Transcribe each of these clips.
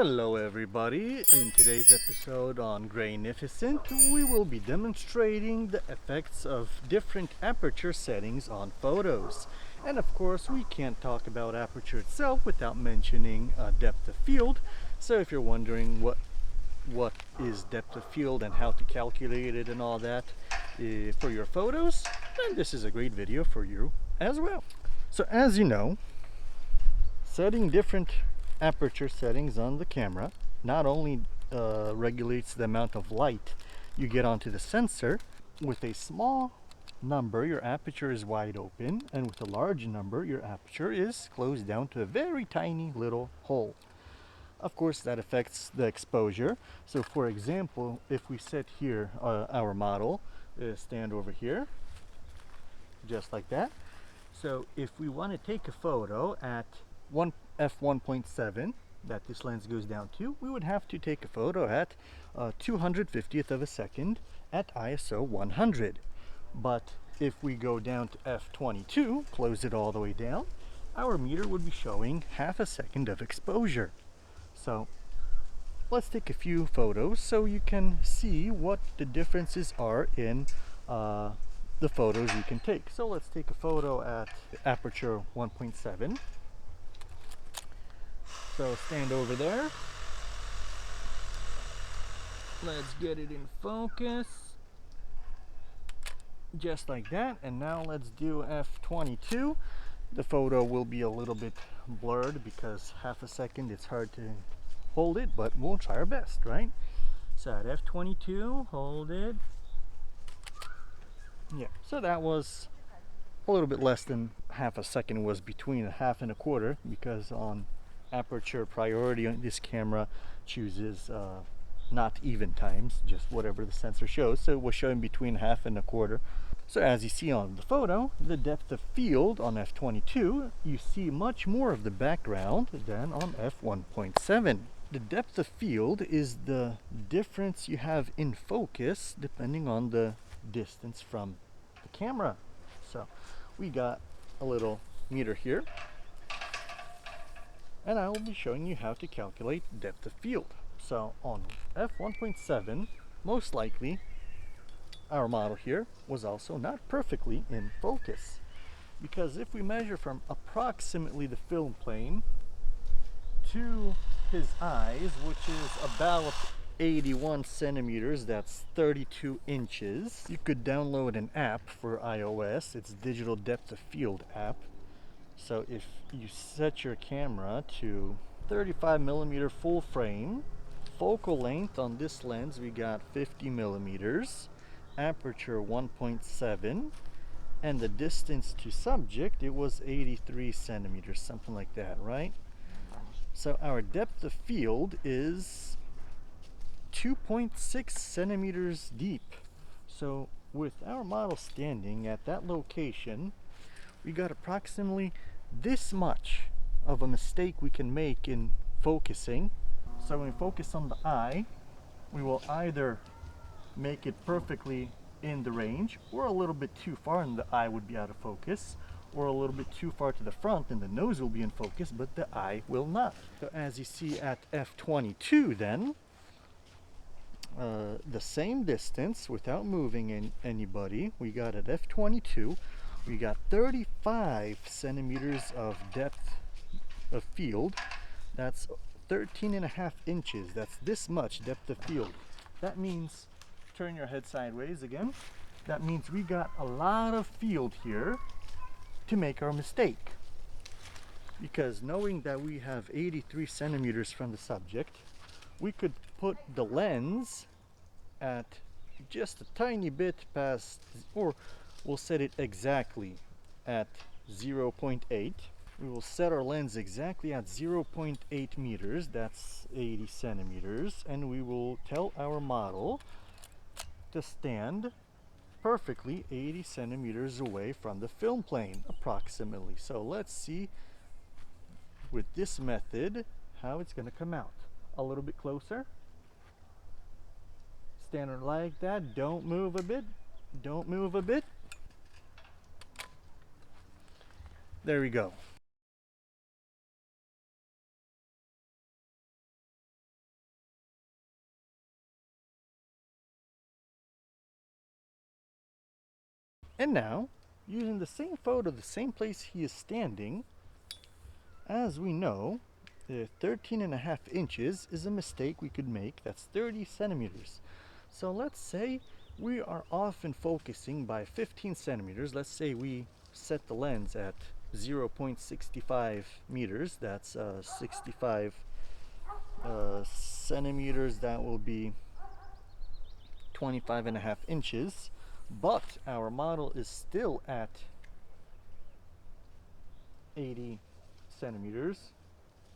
Hello everybody, in today's episode on Grainificent we will be demonstrating the effects of different aperture settings on photos. And of course we can't talk about aperture itself without mentioning depth of field. So if you're wondering what is depth of field and how to calculate it and all that for your photos, then this is a great video for you as well. So as you know, setting different aperture settings on the camera not only regulates the amount of light you get onto the sensor. With a small number your aperture is wide open, and with a large number your aperture is closed down to a very tiny little hole. Of course that affects the exposure. So for example, if we set here our model stand over here just like that. So if we want to take a photo at f1.7 that this lens goes down to, we would have to take a photo at 250th of a second at ISO 100. But if we go down to f22, close it all the way down, our meter would be showing half a second of exposure. So let's take a few photos so you can see what the differences are in the photos you can take. So let's take a photo at aperture 1.7. So stand over there. Let's get it in focus. Just like that. And now let's do f22. The photo will be a little bit blurred because half a second it's hard to hold it, but we'll try our best, right? So at f22, hold it. Yeah, so that was a little bit less than half a second. Was between a half and a quarter, because on aperture priority on this camera chooses not even times, just whatever the sensor shows. So it was showing between half and a quarter. So as you see on the photo, the depth of field on f22, you see much more of the background than on f1.7. The depth of field is the difference you have in focus depending on the distance from the camera. So we got a little meter here, and I will be showing you how to calculate depth of field. So on f1.7, most likely our model here was also not perfectly in focus, because if we measure from approximately the film plane to his eyes, which is about 81 centimeters, that's 32 inches. You could download an app for iOS, it's digital depth of field app. So if you set your camera to 35 millimeter full frame, focal length on this lens we got 50 millimeters, aperture 1.7, and the distance to subject, it was 83 centimeters, something like that, right? So our depth of field is 2.6 centimeters deep. So with our model standing at that location, we got approximately this much of a mistake we can make in focusing. So when we focus on the eye, we will either make it perfectly in the range, or a little bit too far and the eye would be out of focus, or a little bit too far to the front and the nose will be in focus but the eye will not. So as you see at f22 then, the same distance without moving anybody, we got at f22, we got 35 centimeters of depth of field. That's 13.5 inches. That's this much depth of field. That means, turn your head sideways again, that means we got a lot of field here to make our mistake. Because knowing that we have 83 centimeters from the subject, we could put the lens at just a tiny bit past, or we'll set it exactly at 0.8. We will set our lens exactly at 0.8 meters, that's 80 centimeters, and we will tell our model to stand perfectly 80 centimeters away from the film plane, approximately. So let's see with this method how it's going to come out. A little bit closer. Stand like that, don't move a bit, don't move a bit. There we go. And now, using the same photo, the same place he is standing, as we know, 13.5 inches is a mistake we could make. That's 30 centimeters. So let's say we are off in focusing by 15 centimeters. Let's say we set the lens at 0.65 meters. That's 65 centimeters. That will be 25.5 inches. But our model is still at 80 centimeters.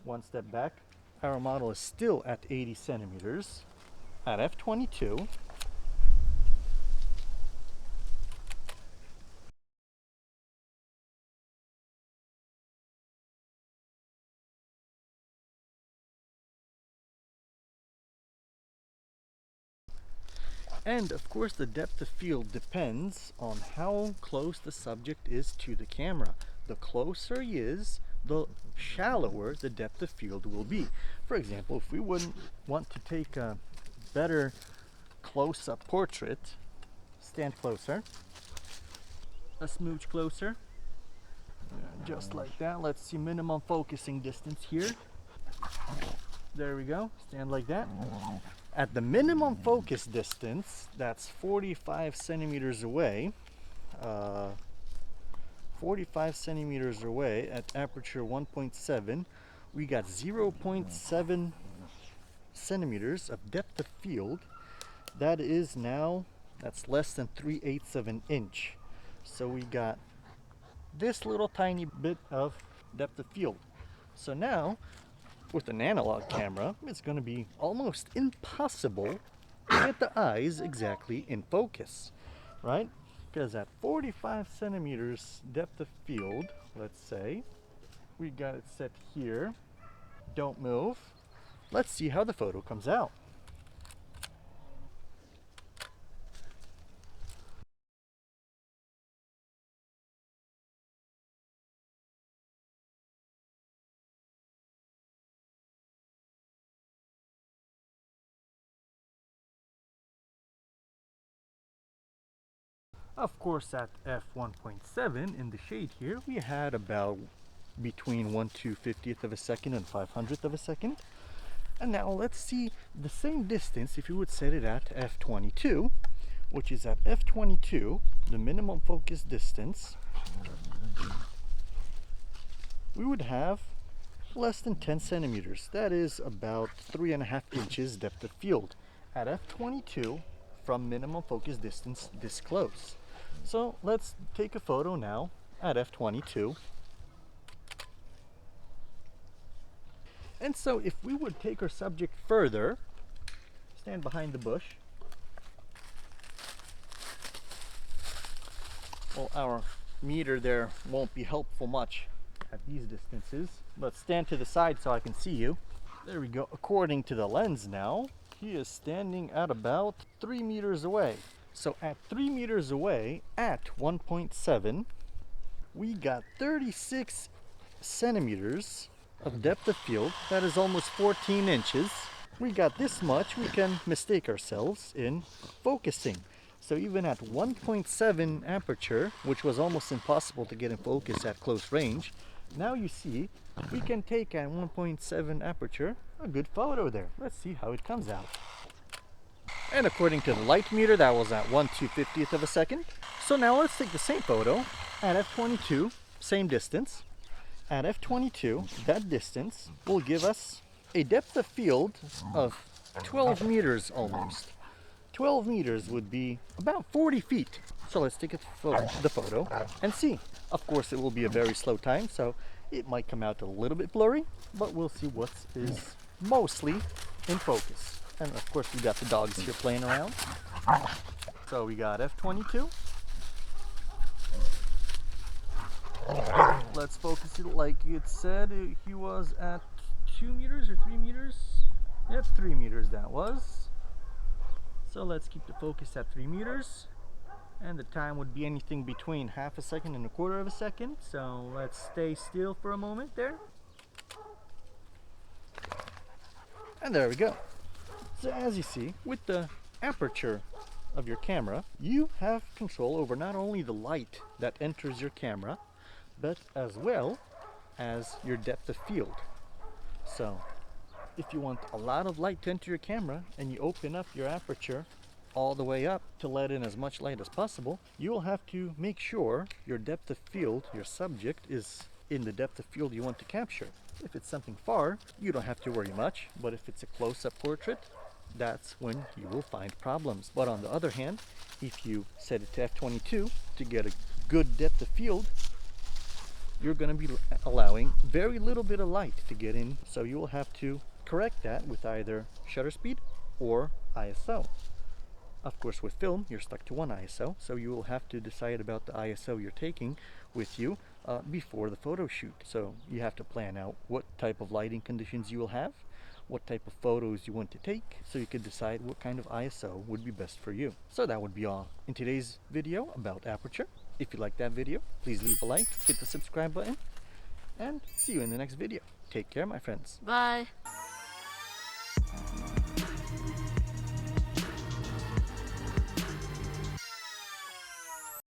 One step back. Our model is still at 80 centimeters at f22. And of course the depth of field depends on how close the subject is to the camera. The closer he is, the shallower the depth of field will be. For example, if we wouldn't want to take a better close-up portrait, stand closer, a smooch closer, just like that. Let's see minimum focusing distance here. There we go, stand like that. At the minimum focus distance, that's 45 centimeters away, 45 centimeters away at aperture 1.7, we got 0.7 centimeters of depth of field. That is now, that's less than 3/8 of an inch. So we got this little tiny bit of depth of field. So now, with an analog camera, it's going to be almost impossible to get the eyes exactly in focus, right? Because at 45 centimeters depth of field, let's say, we got it set here. Don't move. Let's see how the photo comes out. Of course, at f1.7 in the shade here, we had about between 1/250th of a second and 500th of a second. And now let's see the same distance if you would set it at f22, which is at f22, the minimum focus distance, we would have less than 10 centimeters. That is about 3.5 inches depth of field at f22 from minimum focus distance this close. So let's take a photo now at f22. And so if we would take our subject further, stand behind the bush. Well, our meter there won't be helpful much at these distances, but stand to the side so I can see you. There we go. According to the lens now, he is standing at about 3 meters away. So at 3 meters away, at 1.7, we got 36 centimeters of depth of field. That is almost 14 inches. We got this much, we can mistake ourselves in focusing. So even at 1.7 aperture, which was almost impossible to get in focus at close range, now you see we can take at 1.7 aperture a good photo there. Let's see how it comes out. And according to the light meter, that was at 1/250th of a second. So now let's take the same photo at f22, same distance. At f22, that distance will give us a depth of field of 12 meters almost. 12 meters would be about 40 feet. So let's take the photo and see. Of course, it will be a very slow time, so it might come out a little bit blurry, but we'll see what is mostly in focus. And of course, we got the dogs here playing around. So we got f22. Let's focus it like it said. He was at 2 meters or 3 meters? Yep, 3 meters that was. So let's keep the focus at 3 meters. And the time would be anything between half a second and a quarter of a second. So let's stay still for a moment there. And there we go. So as you see, with the aperture of your camera, you have control over not only the light that enters your camera, but as well as your depth of field. So if you want a lot of light to enter your camera and you open up your aperture all the way up to let in as much light as possible, you will have to make sure your depth of field, your subject, is in the depth of field you want to capture. If it's something far, you don't have to worry much, but if it's a close-up portrait, that's when you will find problems. But on the other hand, if you set it to f/22 to get a good depth of field, you're going to be allowing very little bit of light to get in, so you will have to correct that with either shutter speed or ISO. Of course, with film, you're stuck to one ISO, so you will have to decide about the ISO you're taking with you before the photo shoot. So you have to plan out what type of lighting conditions you will have, what type of photos you want to take, so you can decide what kind of ISO would be best for you. So that would be all in today's video about Aperture. If you liked that video, please leave a like, hit the subscribe button, and see you in the next video. Take care, my friends. Bye.